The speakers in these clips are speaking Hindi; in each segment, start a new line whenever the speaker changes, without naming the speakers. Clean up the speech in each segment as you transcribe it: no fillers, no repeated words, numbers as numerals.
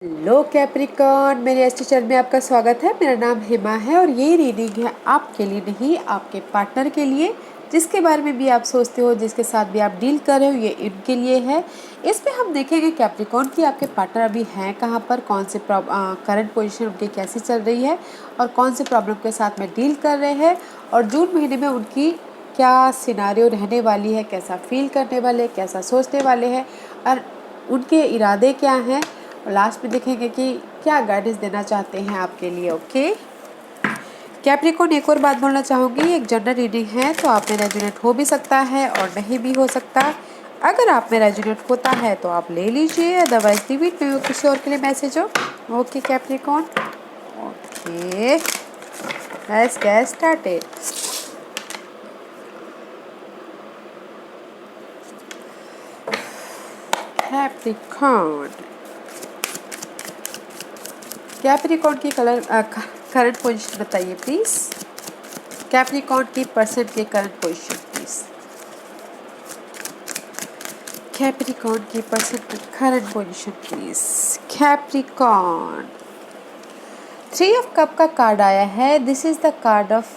हेलो कैप्रिकॉन, मेरे एस टीचर में आपका स्वागत है। मेरा नाम हिमा है और ये रीडिंग है आपके लिए नहीं, आपके पार्टनर के लिए। जिसके बारे में भी आप सोचते हो, जिसके साथ भी आप डील कर रहे हो, ये इनके लिए है। इसमें हम देखेंगे कैप्रिकॉन कि आपके पार्टनर अभी हैं कहाँ पर, कौन से करंट पोजीशन उनकी कैसी चल रही है और कौन से प्रॉब्लम के साथ में डील कर रहे हैं, और जून महीने में उनकी क्या सिनारियो रहने वाली है, कैसा फील करने वाले, कैसा सोचने वाले हैं और उनके इरादे क्या हैं। और लास्ट में देखेंगे कि क्या गाइडेंस देना चाहते हैं आपके लिए। ओके कैप्रिकॉन, एक और बात बोलना चाहूँगी, एक जनरल रीडिंग है तो आप में रेजोनेट हो भी सकता है और नहीं भी हो सकता। अगर आप में रेजोनेट होता है तो आप ले लीजिए, अदरवाइज डिवीट में किसी और के लिए मैसेज हो। Okay Capricorn, okay let's get started. Capricorn, Capricorn की करंट पोजीशन बताइए प्लीज़। कैप्रिकॉन की परसेंट के करंट पोजीशन प्लीज़। कैप्रिकॉन की परसेंट की current position please. Capricorn, 3 of cup का कार्ड आया है। This is the card of,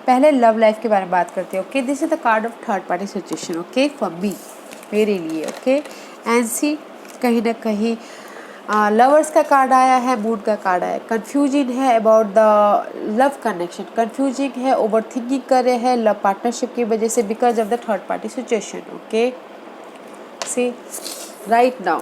पहले लव लाइफ के बारे में बात करते हैं। Okay, this is the card of third party situation. Okay for me, मेरे लिए। ओके एंड सी, कहीं ना कहीं लवर्स का कार्ड आया है, मूड का कार्ड आया है। कन्फ्यूजिंग है about the love connection, confusing है, ओवर थिंकिंग कर रहे हैं लव पार्टनरशिप की वजह से, because of the third party situation. Okay see right now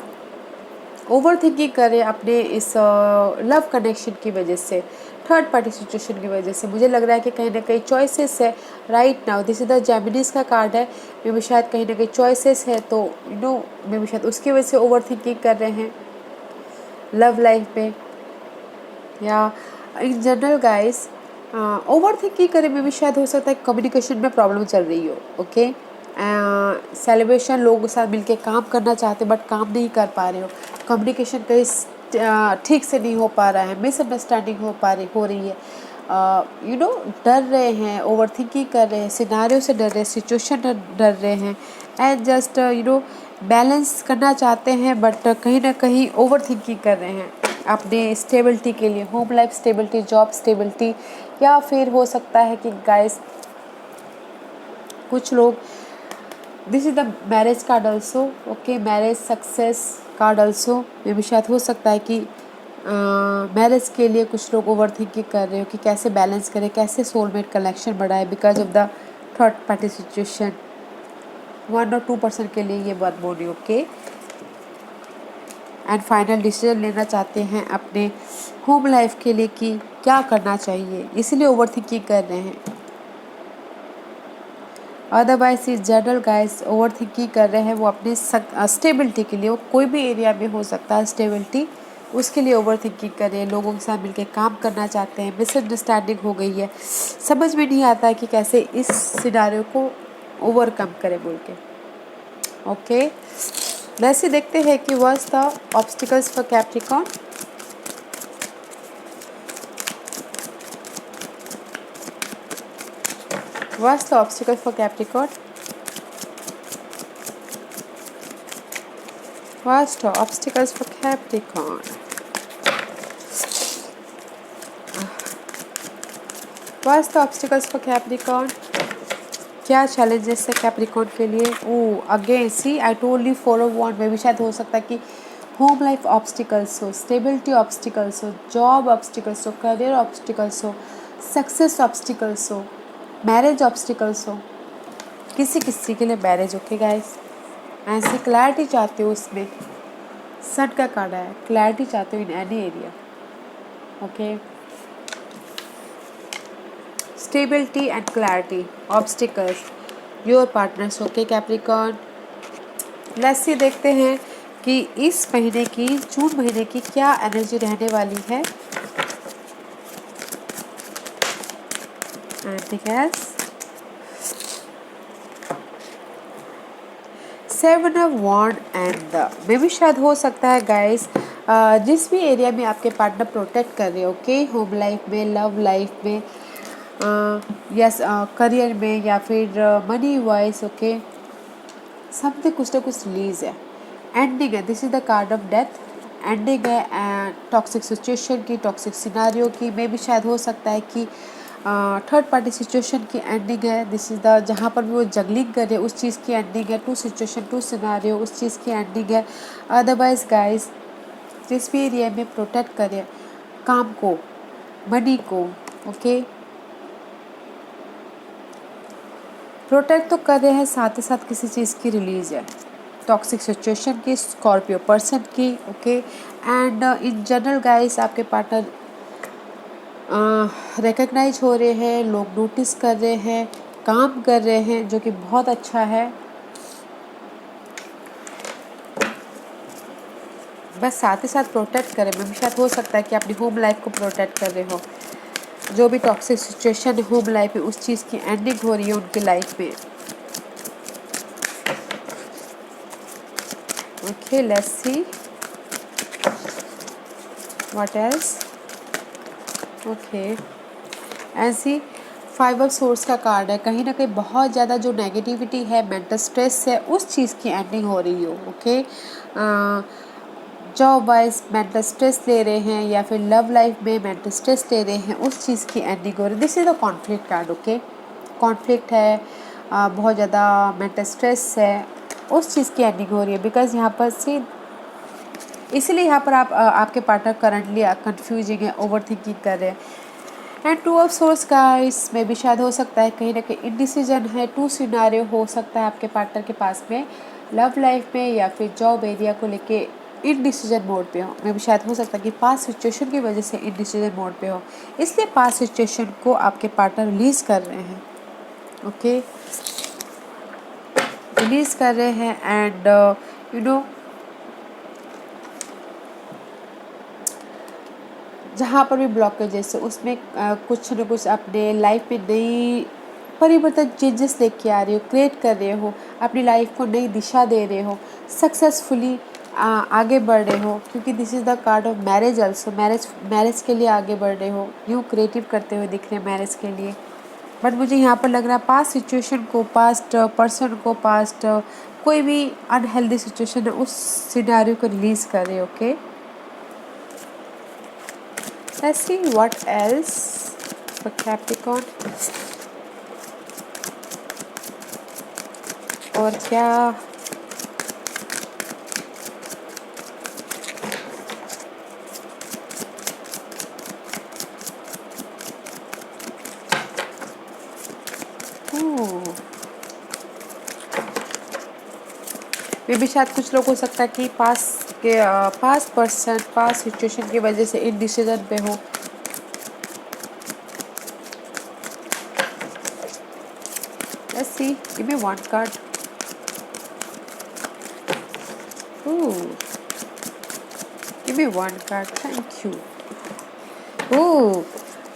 over thinking करें अपने इस लव कनेक्शन की वजह से, थर्ड पार्टी सिचुएशन की वजह से। मुझे लग रहा है कि कहीं ना कहीं चॉइसेस है right now. This is the Geminis का कार्ड है, मे भी शायद कहीं ना कहीं चॉइसेस है, तो यू नो मे भी शायद उसकी वजह से ओवर थिंकिंग कर रहे हैं लव लाइफ में, या in general guys over thinking करे में भी शायद हो सकता है कम्युनिकेशन में प्रॉब्लम चल रही हो। ओके सेलिब्रेशन, लोगों के साथ मिलके काम करना चाहते बट काम नहीं कर पा रहे हो, कम्युनिकेशन कहीं ठीक से नहीं हो पा रहा है, मिसअंडरस्टैंडिंग हो रही है, यू नो डर रहे हैं, ओवर थिंकिंग कर रहे हैं, सिनारियो से डर रहे हैं, सिचुएशन डर रहे हैं, and just you know balance करना चाहते हैं बट कहीं ना कहीं ओवर थिंकिंग कर रहे हैं अपने स्टेबिलिटी के लिए, home life stability, job stability, या फिर हो सकता है कि गाइस कुछ लोग, this is the marriage card also. Okay marriage success card also, मे भी शायद हो सकता है कि मैरिज के लिए कुछ लोग ओवर थिंकिंग कर रहे हो कि कैसे बैलेंस करें, कैसे सोलमेट कलेक्शन बढ़ाए, because of the third party situation. 1 और 2% के लिए ये बात बोल रही। ओके एंड फाइनल डिसीजन लेना चाहते हैं अपने होम लाइफ के लिए कि क्या करना चाहिए, इसीलिए ओवर थिंकिंग कर रहे हैं। अदरवाइज इस जनरल गाइस ओवर थिंकिंग कर रहे हैं वो अपने स्टेबिलिटी के लिए, वो कोई भी एरिया में हो सकता है स्टेबिलिटी, उसके लिए ओवर थिंकिंग कर रहे हैं, लोगों के साथ मिलकर काम करना चाहते हैं, मिसअंडरस्टैंडिंग हो गई है, समझ में नहीं आता है कि कैसे इस सिनारियो को ओवरकम करें बोल के। ओके वैसे देखते हैं कि what's the obstacles for Capricorn. What's the obstacle for Capricorn? What's the obstacles for Capricorn? What's the obstacles for Capricorn? क्या challenges है Capricorn के लिए? Again, see, I told you 4 of Wands में भी शायद हो सकता है कि होम लाइफ ऑब्स्टिकल्स हो, स्टेबिलिटी ऑब्स्टिकल्स हो, जॉब ऑब्स्टिकल्स हो, करियर ऑब्स्टिकल्स हो, सक्सेस ऑब्स्टिकल्स हो, मैरिज ऑब्स्टिकल्स हो, किसी किसी के लिए मैरिज। ओके गाइस, ऐसी क्लैरिटी चाहते हो उसमें, सन का कार्ड है, क्लैरिटी चाहते हो in any area. Okay stability and clarity, obstacles, your partners. Okay Capricorn, let's see देखते हैं कि इस महीने की, जून महीने की क्या एनर्जी रहने वाली है। सेवन ऑफ वॉन्ड एंड मे भी शायद हो सकता है गाइस जिस भी एरिया में आपके पार्टनर प्रोटेक्ट कर रहे हो, ओके होम लाइफ में, लव लाइफ में, यस करियर में, या फिर मनी वाइज। ओके समथिंग कुछ ना कुछ रिलीज है, एंडिंग है। This is the card of death ending है एंड टॉक्सिक सिचुएशन की, टॉक्सिक सिनारियो की, मे भी शायद हो सकता है कि थर्ड पार्टी सिचुएशन की एंडिंग है। दिस इज़ द जहाँ पर भी वो जगलिंग कर रहे उस चीज़ की एंडिंग है। टू सिचुएशन टू सिनारियो उस चीज़ की एंडिंग है। अदरवाइज गाइस जिस भी एरिया में प्रोटेक्ट करें काम को, मनी को, ओके प्रोटेक्ट तो कर रहे हैं, साथ ही साथ किसी चीज़ की रिलीज है, टॉक्सिक सिचुएशन की, स्कॉर्पियो पर्सन की, okay and in general guys आपके पार्टनर रिकग्नाइज हो रहे हैं, लोग नोटिस कर रहे हैं, काम कर रहे हैं, जो कि बहुत अच्छा है। बस साथ ही साथ प्रोटेक्ट करें, मैं भी शायद हो सकता है कि अपनी होम लाइफ को प्रोटेक्ट कर रहे हो। जो भी टॉक्सिक सिचुएशन होम लाइफ में उस चीज़ की एंडिंग हो रही है उनकी लाइफ में। Okay let's see what else. Okay ऐसी 5 ऑफ सोर्स का कार्ड है, कहीं ना कहीं बहुत ज़्यादा जो नेगेटिविटी है, मेंटल स्ट्रेस है, उस चीज़ की एंडिंग हो रही हो। Okay job wise mental stress ले रहे हैं या फिर लव लाइफ में मेंटल स्ट्रेस ले रहे हैं, उस चीज़ की एंडिंग हो रही है। This is the conflict card. Okay conflict है, बहुत ज़्यादा मेंटल स्ट्रेस है, उस चीज़ की एंडिंग हो रही है। बिकॉज यहाँ पर सी इसलिए यहाँ पर आप आपके पार्टनर करंटली कंफ्यूजिंग है, ओवर थिंकिंग कर रहे हैं। एंड टू ऑफ सोर्स का इसमें भी शायद हो सकता है कहीं ना कहीं इनडिसीजन है। टू सिनारियो हो सकता है आपके पार्टनर के पास में, लव लाइफ में या फिर जॉब एरिया को लेके इनडिसीजन मोड पे हो। मे भी शायद हो सकता है कि पास्ट सिचुएशन की वजह से इनडिसीजन मोड पे हो, इसलिए पास्ट सिचुएशन को आपके पार्टनर रिलीज कर रहे हैं। ओके रिलीज कर रहे हैं एंड यू नो जहाँ पर भी ब्लॉकेजेस है उसमें कुछ न कुछ अपने लाइफ में नई परिवर्तन चेंजेस लेके आ रहे हो, क्रिएट कर रहे हो, अपनी लाइफ को नई दिशा दे रहे हो, सक्सेसफुली आगे बढ़ रहे हो। क्योंकि this is the card of marriage also, marriage के लिए आगे बढ़ रहे हो, न्यू क्रिएटिव करते हुए दिख रहे हैं मैरिज के लिए। बट मुझे यहाँ पर लग रहा है पास्ट सिचुएशन को, पास्ट पर्सन को, पास्ट कोई भी अनहेल्दी सिचुएशन है उस सिनेरियो को रिलीज़ कर रहे हो। Okay let's see what else for Capricorn। और क्या मे भी शायद कुछ लोग हो सकता है कि पास्ट पर्सन पास्ट सिचुएशन की वजह से इन डिसीजन पे हो। Let's see, give me one card। Ooh, give me one card, thank you। Ooh,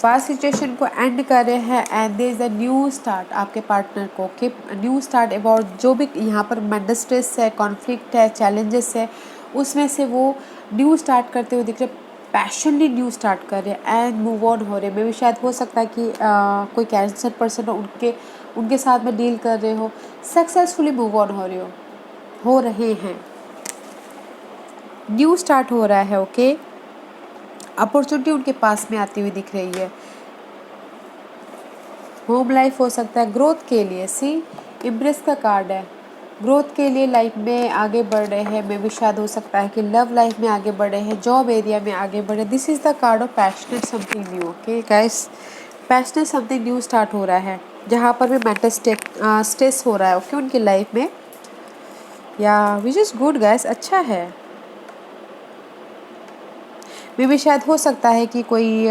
past situation को एंड कर रहे हैं and there is a new start आपके पार्टनर को। कि न्यू स्टार्ट अबाउट जो भी यहाँ पर मेंटल स्ट्रेस है, कॉन्फ्लिक्ट है, चैलेंजेस है, उसमें से वो न्यू स्टार्ट करते हुए दिख रहे, पैशनली न्यू स्टार्ट कर रहे हैं एंड मूव ऑन हो रहे हैं। मे भी शायद हो सकता है कि कोई कैंसर पर्सन हो, उनके साथ में डील कर रहे हो, सक्सेसफुली मूव ऑन हो रहे हैं, न्यू स्टार्ट हो रहा है। ओके अपॉर्चुनिटी उनके पास में आती हुई दिख रही है। होम लाइफ हो सकता है ग्रोथ के लिए, सी इम्प्रेस का कार्ड है, ग्रोथ के लिए लाइफ में आगे बढ़ रहे हैं। मे भी शायद हो सकता है कि लव लाइफ में आगे बढ़ रहे हैं, जॉब एरिया में आगे बढ़ रहे हैं। This is the card of passionate something new. Okay guys passionate something new start हो रहा है, जहाँ पर भी मेंटल स्ट्रेस हो रहा है ओके उनकी लाइफ में, या विच इज़ गुड गाइस, अच्छा है। मे भी शायद हो सकता है कि कोई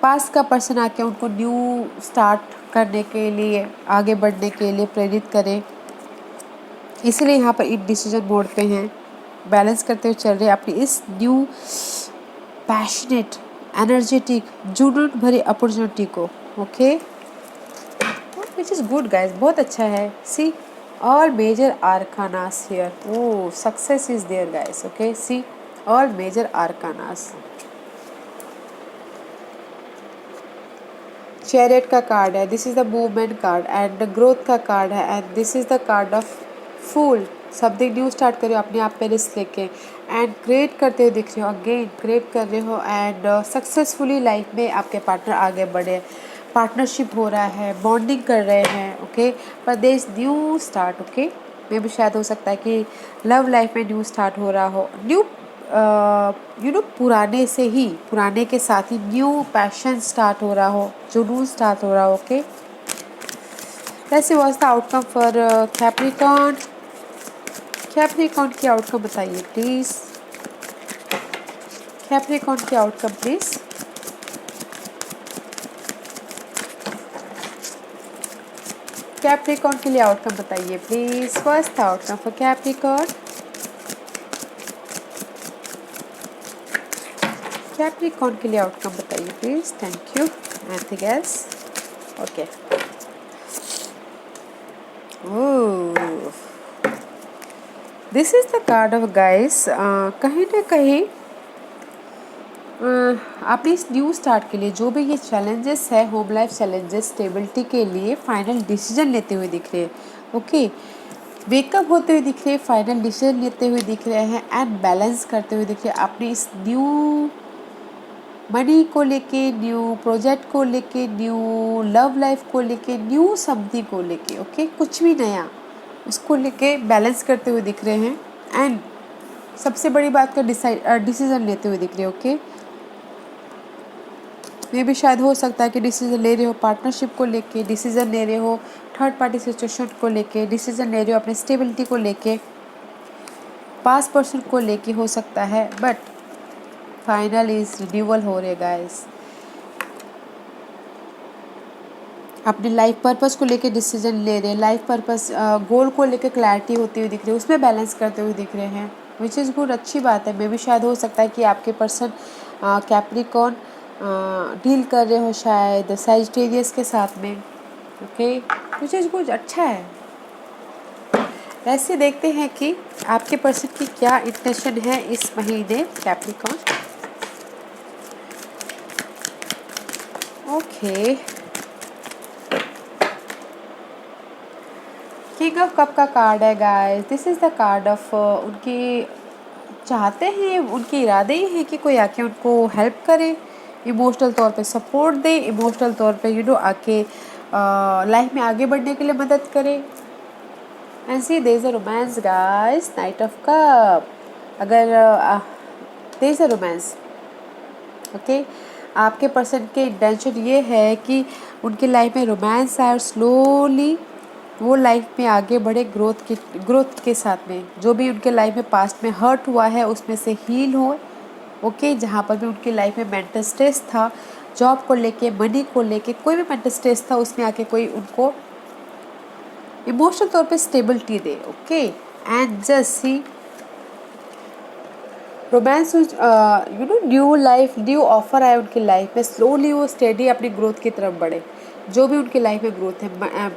पास का पर्सन आके उनको न्यू स्टार्ट करने के लिए, आगे बढ़ने के लिए प्रेरित करे, इसलिए यहाँ पर एक डिसीजन मोड पे हैं, बैलेंस करते हुए चल रहे हैं अपनी इस न्यू पैशनेट एनर्जेटिक जुनून भरी अपॉर्चुनिटी को। Okay which is good guys, बहुत अच्छा है। See all major arcanas here, oh success is there guys. Okay see all major arcanas. Chariot का कार्ड है, this is the movement card and growth का कार्ड है and this is the card of fool. Something new start कर रहे हो अपने आप पे रिस्क लेके, एंड क्रिएट करते हुए दिख रहे हो, अगेन क्रिएट कर रहे हो, एंड सक्सेसफुली लाइफ में आपके पार्टनर आगे बढ़े, पार्टनरशिप हो रहा है, बॉन्डिंग कर रहे हैं, ओके। पर there is new start, okay. मे भी शायद हो सकता है कि लव लाइफ में न्यू स्टार्ट हो रहा हो, न्यू पुराने से ही, पुराने के साथ ही न्यू पैशन स्टार्ट हो रहा हो, जुनून स्टार्ट हो रहा हो, okay. Let's see what's the outcome for Capricorn. Capricorn की आउटकम बताइए प्लीज। कैप्रिकॉर्न की आउटकम प्लीज। कैप्रिकॉर्न के लिए आउटकम बताइए please. First outcome for Capricorn. Capricorn के लिए आउटकम बताइए please. Thank you. Anything else? Okay. This is the card of guys. कहीं ना कहीं आपने इस न्यू स्टार्ट के लिए जो भी ये चैलेंजेस है, होम लाइफ चैलेंजेस, स्टेबिलिटी के लिए फाइनल डिसीजन लेते हुए दिख रहे हैं, ओके। वेकअप होते हुए दिख रहे हैं, फाइनल डिसीजन लेते हुए दिख रहे हैं, एंड बैलेंस करते हुए दिख रहे हैं। आपने इस न्यू मनी को लेके, न्यू प्रोजेक्ट को लेके, न्यू लव लाइफ को लेके, न्यू समथिंग को लेके, ओके, कुछ भी नया उसको लेके बैलेंस करते हुए दिख रहे हैं, एंड सबसे बड़ी बात का डिसीजन लेते हुए दिख रहे हैं, ओके। मे भी शायद हो सकता है कि डिसीजन ले रहे हो पार्टनरशिप को लेके, डिसीजन ले रहे हो थर्ड पार्टी सिचुएशन को लेके, डिसीजन ले रहे हो अपनी स्टेबिलिटी को लेके, पास पर्सन को लेके हो सकता है, बट फाइनल इज रिन्यूअल हो रहे गाइस। अपने लाइफ पर्पस को लेके डिसीजन ले रहे हैं, लाइफ पर्पस गोल को लेके क्लैरिटी होती हुई दिख रही है, उसमें बैलेंस करते हुए दिख रहे हैं, विच इज़ गुड, अच्छी बात है। मे भी शायद हो सकता है कि आपके पर्सन कैप्रिकॉर्न डील कर रहे हो शायद सैजिटेरियस के साथ में, ओके, विच इज़ गुड, अच्छा है। ऐसे देखते हैं कि आपके पर्सन की क्या इंटेंशन है इस महीने Capricorn, okay. King of cup का कार्ड है guys. This is the card of उनकी चाहते हैं, उनके इरादे ही हैं कि कोई आके उनको हेल्प करे, इमोशनल तौर पे सपोर्ट दे, इमोशनल तौर पे आके लाइफ में आगे बढ़ने के लिए मदद करे। And see there is a romance guys, knight of cup. अगर there is a romance, okay, आपके पर्सन के इंटेंशन ये है कि उनकी लाइफ में रोमांस आए और स्लोली वो लाइफ में आगे बढ़े, ग्रोथ के साथ में। जो भी उनके लाइफ में पास्ट में हर्ट हुआ है उसमें से हील हो, ओके। जहाँ पर भी उनकी लाइफ में मेंटल स्ट्रेस था, जॉब को लेके, मनी को लेके, कोई भी मेंटल स्ट्रेस था, उसमें आके कोई उनको इमोशनल तौर पे stability they, okay. And just see romance, new life, new offer आए उनकी लाइफ में, स्लोली वो स्टेडी अपनी ग्रोथ की तरफ बढ़े। जो भी उनकी लाइफ में ग्रोथ है,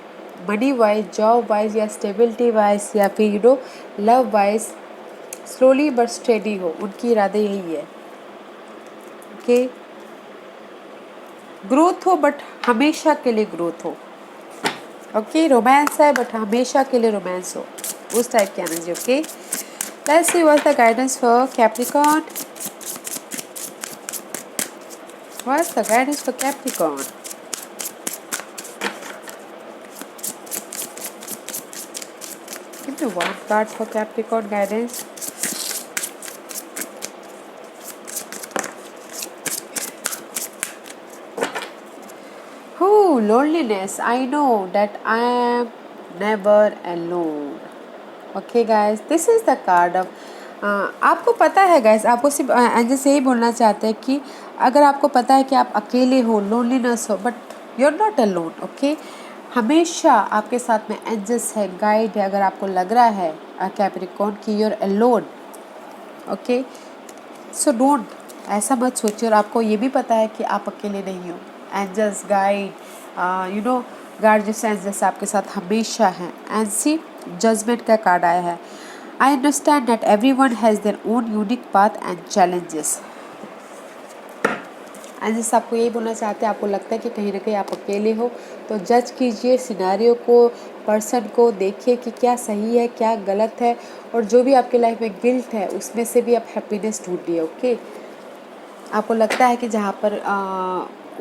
मनी वाइज, जॉब वाइज, या स्टेबिलिटी वाइज, या फिर love wise, slowly but steady हो, उनकी इरादे यही है, ओके। ग्रोथ हो बट हमेशा के लिए ग्रोथ हो, ओके। रोमांस है बट हमेशा के लिए रोमांस हो, उस टाइप की energy, okay. Let's see what's the guidance for Capricorn. What's the guidance for Capricorn? Give me one card for Capricorn guidance. Oh, loneliness. I know that I am never alone. Okay, guys, this is the card of. आपको पता है गाइस, आपको सिर्फ एंजल से ही बोलना चाहते हैं कि अगर आपको पता है कि आप अकेले हो, लोनलीनेस हो, but you are not alone, okay. हमेशा आपके साथ में एंजल्स है, गाइड है। अगर आपको लग रहा है कैप्रिकॉर्न कि you are alone, okay, so don't, ऐसा मत सोचिए। और आपको ये भी पता है कि आप अकेले नहीं हो, एंजल्स, गाइड, गार्जियस एंजल्स आपके साथ हमेशा हैं। एंड सी जजमेंट का कार्ड आया है। I understand that everyone has their own unique path and challenges. And जैसे आपको यही बोलना चाहते हैं, आपको लगता है कि कहीं ना कहीं आप अकेले हो, तो जज कीजिए सिनारियो को, पर्सन को, देखिए कि क्या सही है क्या गलत है, और जो भी आपके लाइफ में गिल्ट है उसमें से भी आप हैप्पीनेस ढूंढिए। ओके, आपको लगता है कि जहाँ पर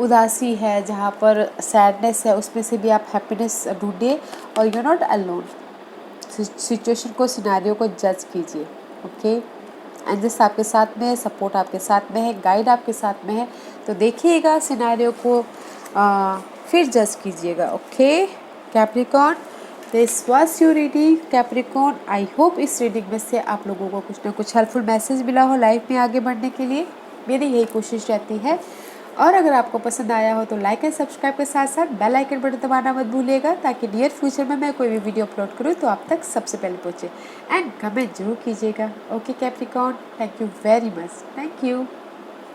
उदासी है, जहाँ पर सैडनेस है, उसमें से भी आप हैप्पीनेस ढूंढिए, और यू नॉट अलोन। सिचुएशन को, सिनारियो को जज कीजिए। ओके, एंजल्स आपके साथ में है, सपोर्ट आपके साथ में है, गाइड आपके साथ में है, तो देखिएगा सिनारियो को, फिर जज कीजिएगा। Okay Capricorn, this was your reading Capricorn. I hope इस रीडिंग में से आप लोगों को कुछ ना कुछ हेल्पफुल मैसेज मिला हो लाइफ में आगे बढ़ने के लिए, मेरी यही कोशिश रहती है। और अगर आपको पसंद आया हो तो लाइक एंड सब्सक्राइब के साथ साथ बेल आइकन बटन दबाना मत भूलिएगा, ताकि नियर फ्यूचर में मैं कोई भी वीडियो अपलोड करूँ तो आप तक सबसे पहले पहुँचे। एंड कमेंट जरूर कीजिएगा। Okay Capricorn, thank you very much, thank you.